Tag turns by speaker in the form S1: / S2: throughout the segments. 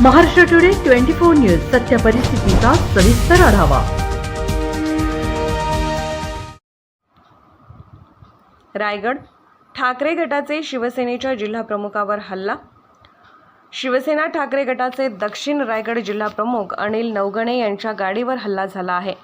S1: Maharashtra today 24 news सत्य परिस्थितीचा सविस्तर आढावा।
S2: रायगड ठाकरे गटाचे शिवसेनेच्या जिल्हा प्रमुखावर हल्ला। शिवसेना ठाकरे गटाचे दक्षिण रायगड जिल्हा प्रमुख अनिल नवगणे यांच्या गाडीवर हल्ला झाला आहे।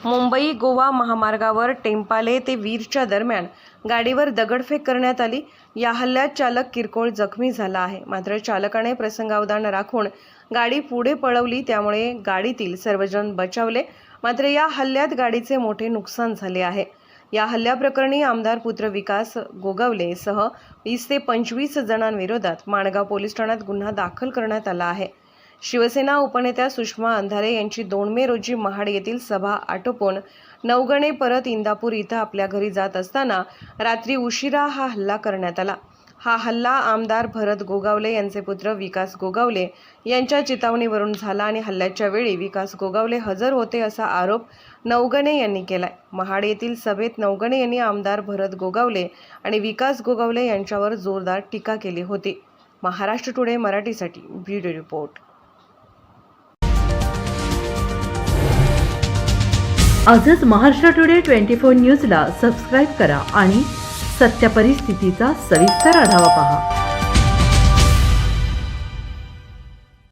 S2: मुंबई गोवा महामार्गावर टेंपाले ते वीरच्या दरम्यान गाडीवर दगडफेक करण्यात आली। या हल्ल्यात चालक किरकोळ जखमी झाला आहे, मात्र चालकाने प्रसंगावधान राखून गाडी पुढे पळवली, त्यामुळे गाडीतील सर्वजण बचावले। मात्र या हल्ल्यात गाडीचे मोठे नुकसान झाले आहे। या हल्ल्याप्रकरणी आमदार पुत्र विकास गोगावले सह 20 ते 25 जणांविरोधात माणगाव पोलीस ठाण्यात गुन्हा दाखल करण्यात आला आहे। शिवसेना उपनेत्या सुषमा अंधारे यांची 2 मे रोजी महाड येथील सभा आटोपून नवगणे परत इंदापूर इथं आपल्या घरी जात असताना रात्री उशिरा हा हल्ला करण्यात आला। हा हल्ला आमदार भरत गोगावले यांचे पुत्र विकास गोगावले यांच्या चितावणीवरून झाला आणि हल्ल्याच्या वेळी विकास गोगावले हजर होते असा आरोप नवगणे यांनी केलाय। महाड येथील सभेत नवगणे यांनी आमदार भरत गोगावले आणि विकास गोगावले यांच्यावर जोरदार टीका केली होती। महाराष्ट्र टुडे मराठीसाठी ब्युरो रिपोर्ट।
S1: आजच महाराष्ट्र टुडे 24 न्यूजला सबस्क्राईब करा आणि सत्य परिस्थितीचा सविस्तर आढावा पहा।